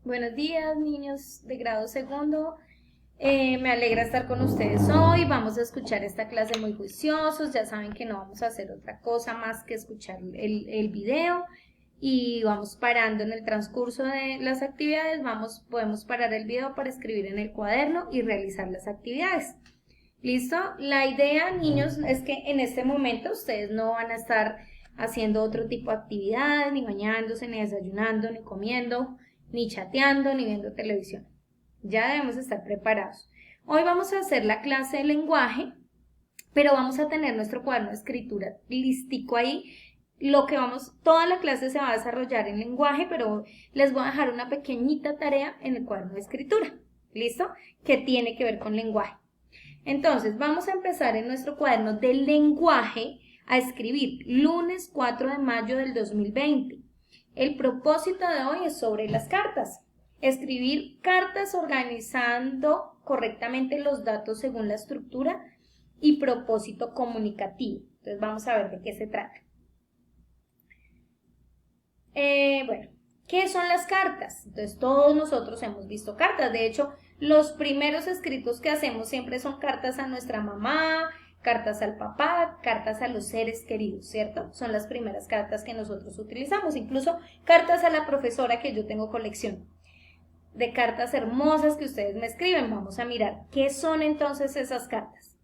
Buenos días, niños de grado segundo. Me alegra estar con ustedes hoy. Vamos a escuchar esta clase muy juiciosos. Ya saben que no vamos a hacer otra cosa más que escuchar el video y vamos parando en el transcurso de las actividades. Podemos parar el video para escribir en el cuaderno y realizar las actividades. ¿Listo? La idea, niños, es que en este momento ustedes no van a estar haciendo otro tipo de actividades, ni bañándose, ni desayunando, ni comiendo, ni chateando, ni viendo televisión. Ya debemos estar preparados. Hoy vamos a hacer la clase de lenguaje, pero vamos a tener nuestro cuaderno de escritura listico ahí. Toda la clase se va a desarrollar en lenguaje, pero les voy a dejar una pequeñita tarea en el cuaderno de escritura. ¿Listo? Que tiene que ver con lenguaje. Entonces, vamos a empezar en nuestro cuaderno de lenguaje a escribir lunes 4 de mayo del 2020. El propósito de hoy es sobre las cartas. Escribir cartas organizando correctamente los datos según la estructura y propósito comunicativo. Entonces, vamos a ver de qué se trata. Bueno, ¿qué son las cartas? Entonces, todos nosotros hemos visto cartas. De hecho, los primeros escritos que hacemos siempre son cartas a nuestra mamá, cartas al papá, cartas a los seres queridos, ¿cierto? Son las primeras cartas que nosotros utilizamos. Incluso cartas a la profesora, que yo tengo colección de cartas hermosas que ustedes me escriben. Vamos a mirar qué son entonces esas cartas.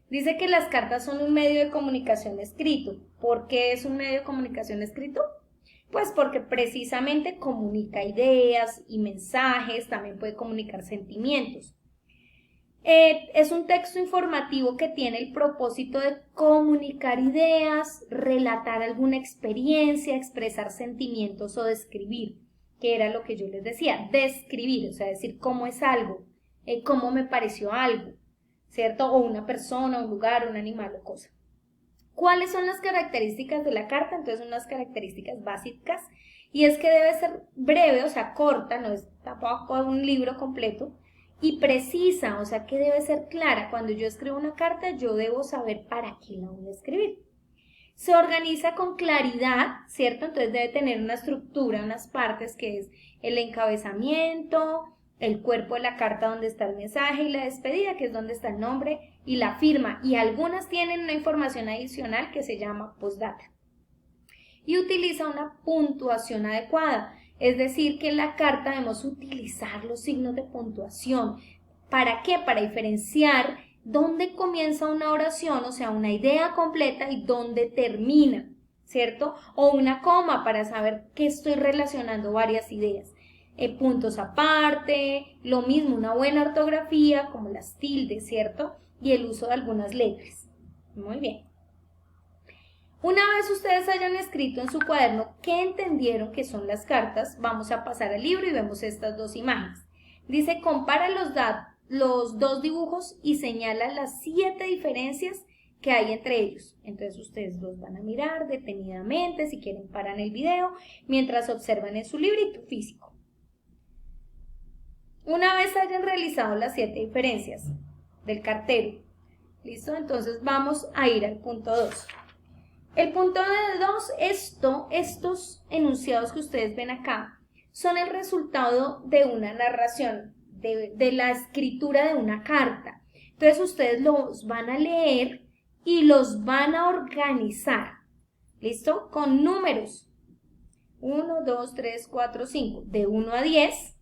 Dice que las cartas son un medio de comunicación escrito. ¿Por qué es un medio de comunicación escrito? Pues porque precisamente comunica ideas y mensajes, también puede comunicar sentimientos. Es un texto informativo que tiene el propósito de comunicar ideas, relatar alguna experiencia, expresar sentimientos o describir, que era lo que yo les decía, describir, o sea, decir cómo es algo, cómo me pareció algo, ¿cierto? O una persona, un lugar, un animal o cosa. ¿Cuáles son las características de la carta? Entonces, unas características básicas, y es que debe ser breve, o sea, corta, no es tampoco un libro completo, y precisa, o sea, que debe ser clara. Cuando yo escribo una carta, yo debo saber para qué la voy a escribir. Se organiza con claridad, ¿cierto? Entonces debe tener una estructura, unas partes, que es el encabezamiento, el cuerpo de la carta donde está el mensaje y la despedida, que es donde está el nombre y la firma, y algunas tienen una información adicional que se llama postdata. Y utiliza una puntuación adecuada, es decir, que en la carta debemos utilizar los signos de puntuación. ¿Para qué? Para diferenciar dónde comienza una oración, o sea, una idea completa, y dónde termina, ¿cierto? O una coma para saber que estoy relacionando varias ideas. Puntos aparte, lo mismo, una buena ortografía como las tildes, ¿cierto? Y el uso de algunas letras. Muy bien. Una vez ustedes hayan escrito en su cuaderno qué entendieron que son las cartas, vamos a pasar al libro y vemos estas dos imágenes. Dice, compara los dos dibujos y señala las 7 diferencias que hay entre ellos. Entonces ustedes los van a mirar detenidamente, si quieren paran el video, mientras observan en su librito físico. Una vez hayan realizado las 7 diferencias del cartero, ¿listo? Entonces vamos a ir al punto 2. El punto 2, estos enunciados que ustedes ven acá, son el resultado de una narración, de la escritura de una carta. Entonces ustedes los van a leer y los van a organizar, ¿listo? Con números, 1, 2, 3, 4, 5, de 1 a 10,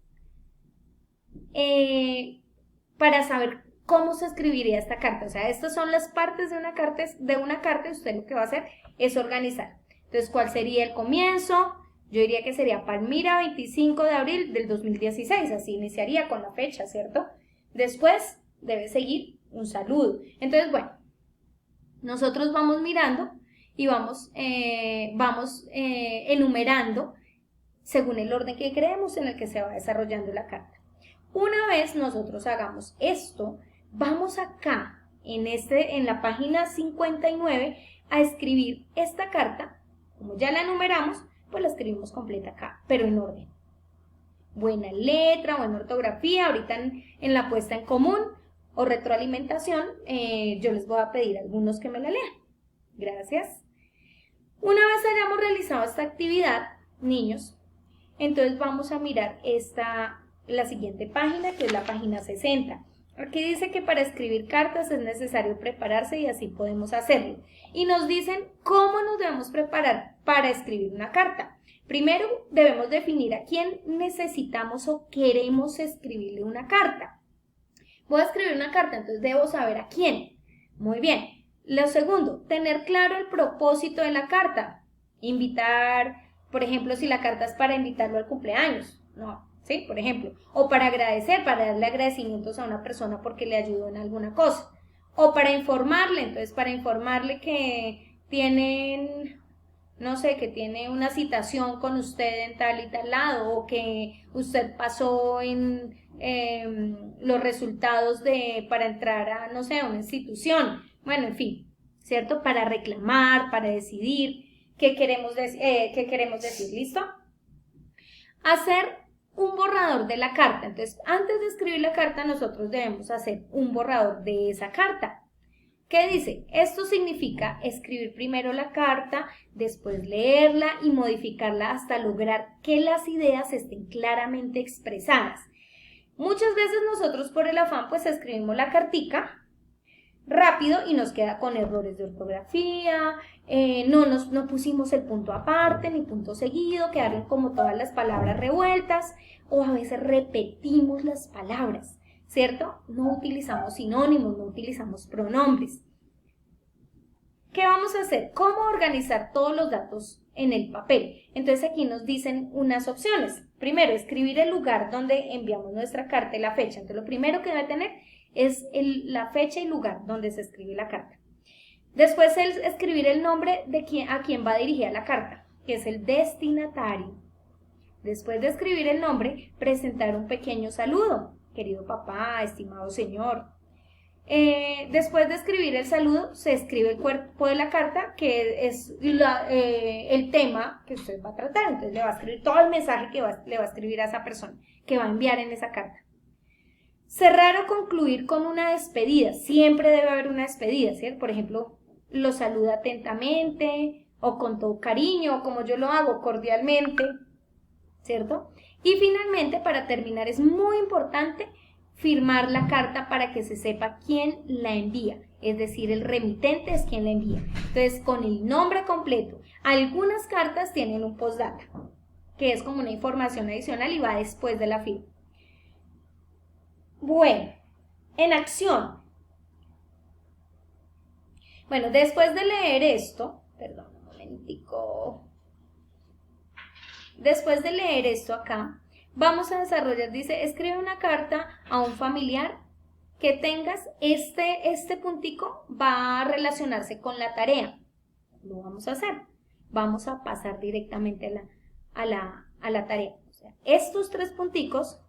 para saber cómo se escribiría esta carta. O sea, estas son las partes de una carta, y usted lo que va a hacer es organizar. Entonces, ¿cuál sería el comienzo? Yo diría que sería Palmira, 25 de abril del 2016, así iniciaría con la fecha, ¿cierto? Después debe seguir un saludo. Entonces, bueno, nosotros vamos mirando y vamos enumerando según el orden que creemos en el que se va desarrollando la carta. Una vez nosotros hagamos esto, vamos acá, en la página 59, a escribir esta carta. Como ya la enumeramos, pues la escribimos completa acá, pero en orden. Buena letra, buena ortografía. Ahorita en la puesta en común o retroalimentación, yo les voy a pedir a algunos que me la lean. Gracias. Una vez hayamos realizado esta actividad, niños, Entonces vamos a mirar la siguiente página, que es la página 60. Aquí dice que para escribir cartas es necesario prepararse y así podemos hacerlo. Y nos dicen cómo nos debemos preparar para escribir una carta. Primero debemos definir a quién necesitamos o queremos escribirle una carta. Voy a escribir una carta, entonces debo saber a quién. Muy bien. Lo segundo, tener claro el propósito de la carta. Invitar, por ejemplo, si la carta es para invitarlo al cumpleaños, no, ¿sí? Por ejemplo, o para agradecer, para darle agradecimientos a una persona porque le ayudó en alguna cosa. O para informarle, entonces para informarle que tienen, no sé, que tiene una citación con usted en tal y tal lado, o que usted pasó en los resultados para entrar a, no sé, a una institución. Bueno, en fin, ¿cierto? Para reclamar, para decidir qué queremos decir, ¿listo? Hacer un borrador de la carta. Entonces, antes de escribir la carta, nosotros debemos hacer un borrador de esa carta. ¿Qué dice? Esto significa escribir primero la carta, después leerla y modificarla hasta lograr que las ideas estén claramente expresadas. Muchas veces nosotros por el afán pues escribimos la cartica rápido y nos queda con errores de ortografía, no pusimos el punto aparte ni punto seguido, quedaron como todas las palabras revueltas, o a veces repetimos las palabras, ¿cierto? No utilizamos sinónimos, no utilizamos pronombres. ¿Qué vamos a hacer? ¿Cómo organizar todos los datos en el papel? Entonces aquí nos dicen unas opciones. Primero, escribir el lugar donde enviamos nuestra carta y la fecha. Entonces lo primero que debe tener es la fecha y lugar donde se escribe la carta. Después escribir el nombre a quien va dirigida la carta, que es el destinatario. Después de escribir el nombre, presentar un pequeño saludo. Querido papá, estimado señor. Después de escribir el saludo, se escribe el cuerpo de la carta, que es el tema que usted va a tratar. Entonces le va a escribir todo el mensaje que le va a escribir a esa persona, que va a enviar en esa carta. Cerrar o concluir con una despedida. Siempre debe haber una despedida, ¿cierto? Por ejemplo, lo saluda atentamente o con todo cariño, o como yo lo hago, cordialmente, ¿cierto? Y finalmente, para terminar, es muy importante firmar la carta para que se sepa quién la envía, es decir, el remitente es quien la envía. Entonces, con el nombre completo. Algunas cartas tienen un postdata, que es como una información adicional y va después de la firma. Bueno, en acción. Bueno, después de leer esto, perdón, un momentico. Después de leer esto acá, vamos a desarrollar, dice, escribe una carta a un familiar que tengas, este puntico va a relacionarse con la tarea. Lo vamos a hacer. Vamos a pasar directamente a la tarea. O sea, estos tres punticos,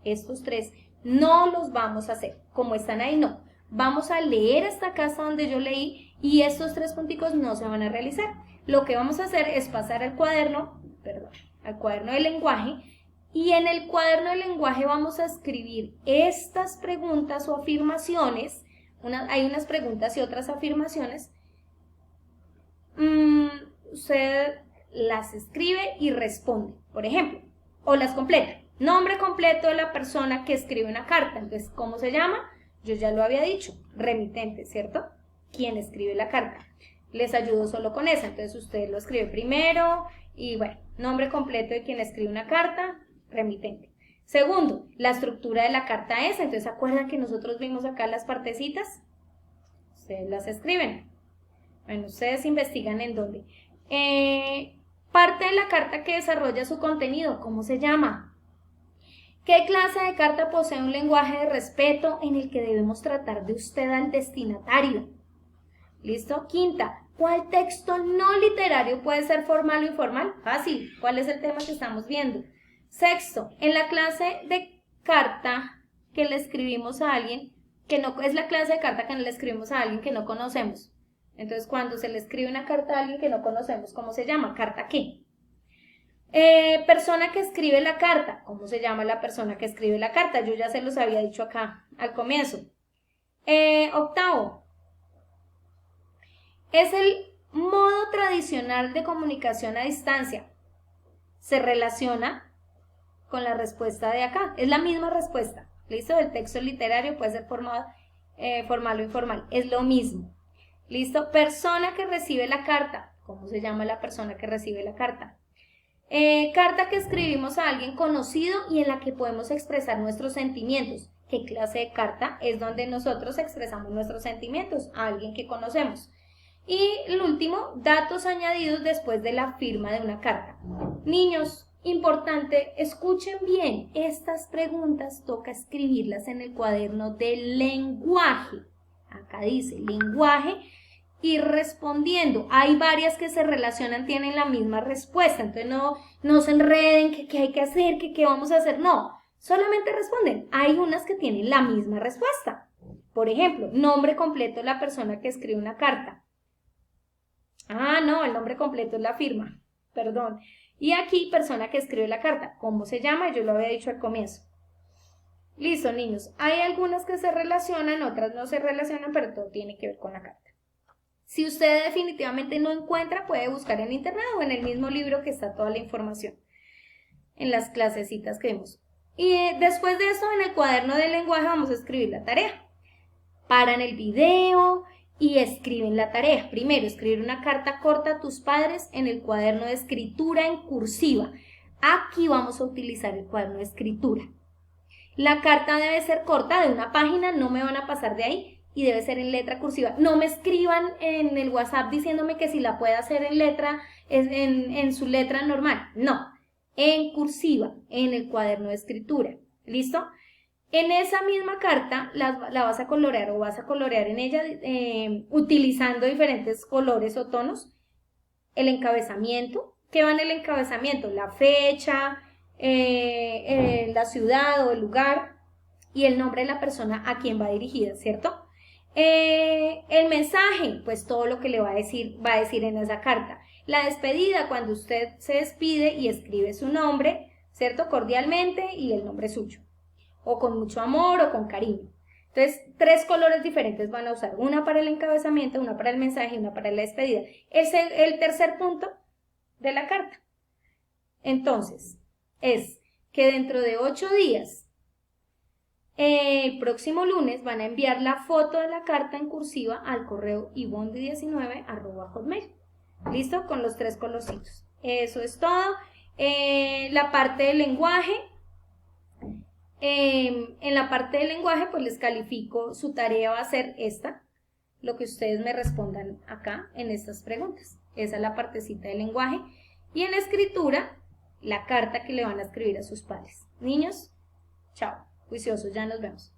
estos tres, no los vamos a hacer. Como están ahí, no. Vamos a leer hasta acá hasta donde yo leí y estos tres punticos no se van a realizar. Lo que vamos a hacer es pasar al cuaderno de lenguaje, y en el cuaderno de lenguaje vamos a escribir estas preguntas o afirmaciones. Hay unas preguntas y otras afirmaciones. Usted las escribe y responde, por ejemplo, o las completa. Nombre completo de la persona que escribe una carta. Entonces, ¿cómo se llama? Yo ya lo había dicho, remitente, ¿cierto? Quien escribe la carta. Les ayudo solo con esa. Entonces, usted lo escribe primero y bueno, nombre completo de quien escribe una carta, remitente. Segundo, la estructura de la carta es. Entonces, ¿se acuerdan que nosotros vimos acá las partecitas? Ustedes las escriben. Bueno, ustedes investigan en dónde. Parte de la carta que desarrolla su contenido, ¿cómo se llama? ¿Qué clase de carta posee un lenguaje de respeto en el que debemos tratar de usted al destinatario? ¿Listo? Quinta, ¿cuál texto no literario puede ser formal o informal? Fácil, ¿cuál es el tema que estamos viendo? Sexto, en la clase de carta que le escribimos a alguien, que no es la clase de carta que le escribimos a alguien que no conocemos. Entonces, cuando se le escribe una carta a alguien que no conocemos, ¿cómo se llama? ¿Carta qué? Persona que escribe la carta. ¿Cómo se llama la persona que escribe la carta? Yo ya se los había dicho acá al comienzo. Octavo. Es el modo tradicional de comunicación a distancia. Se relaciona con la respuesta de acá. Es la misma respuesta. ¿Listo? El texto literario puede ser formal o informal. Es lo mismo. ¿Listo? Persona que recibe la carta. ¿Cómo se llama la persona que recibe la carta? Carta que escribimos a alguien conocido y en la que podemos expresar nuestros sentimientos. ¿Qué clase de carta? Es donde nosotros expresamos nuestros sentimientos a alguien que conocemos. Y el último, datos añadidos después de la firma de una carta. Niños, importante, escuchen bien, estas preguntas toca escribirlas en el cuaderno del lenguaje. Acá dice lenguaje y respondiendo. Hay varias que se relacionan, tienen la misma respuesta, entonces no se enreden, ¿qué hay que hacer? ¿Qué vamos a hacer? No, solamente responden. Hay unas que tienen la misma respuesta. Por ejemplo, nombre completo de la persona que escribe una carta. Ah, no, el nombre completo es la firma, perdón. Y aquí, persona que escribe la carta. ¿Cómo se llama? Yo lo había dicho al comienzo. Listo, niños. Hay algunas que se relacionan, otras no se relacionan, pero todo tiene que ver con la carta. Si usted definitivamente no encuentra, puede buscar en internet o en el mismo libro que está toda la información. En las clasecitas que vemos. Y después de eso, en el cuaderno del lenguaje vamos a escribir la tarea. Paran el video y escriben la tarea. Primero, escribir una carta corta a tus padres en el cuaderno de escritura en cursiva. Aquí vamos a utilizar el cuaderno de escritura. La carta debe ser corta, de una página, no me van a pasar de ahí, y debe ser en letra cursiva. No me escriban en el WhatsApp diciéndome que si la puede hacer en letra, en su letra normal. No, en cursiva, en el cuaderno de escritura. ¿Listo? En esa misma carta la vas a colorear o vas a colorear en ella utilizando diferentes colores o tonos. El encabezamiento. ¿Qué va en el encabezamiento? La fecha, la ciudad o el lugar y el nombre de la persona a quien va dirigida, ¿cierto? El mensaje, pues todo lo que le va a decir en esa carta. La despedida, cuando usted se despide y escribe su nombre, ¿cierto? Cordialmente y el nombre suyo. O con mucho amor o con cariño. Entonces, 3 colores diferentes van a usar. Una para el encabezamiento, una para el mensaje y una para la despedida. Es el tercer punto de la carta. Entonces, es que dentro de 8 días, el próximo lunes van a enviar la foto de la carta en cursiva al correo ibondi19@hotmail. ¿Listo? Con los 3 colorcitos. Eso es todo. La parte del lenguaje. En la parte del lenguaje, pues les califico, su tarea va a ser esta, lo que ustedes me respondan acá en estas preguntas. Esa es la partecita del lenguaje. Y en la escritura, la carta que le van a escribir a sus padres. Niños, chao, juiciosos, ya nos vemos.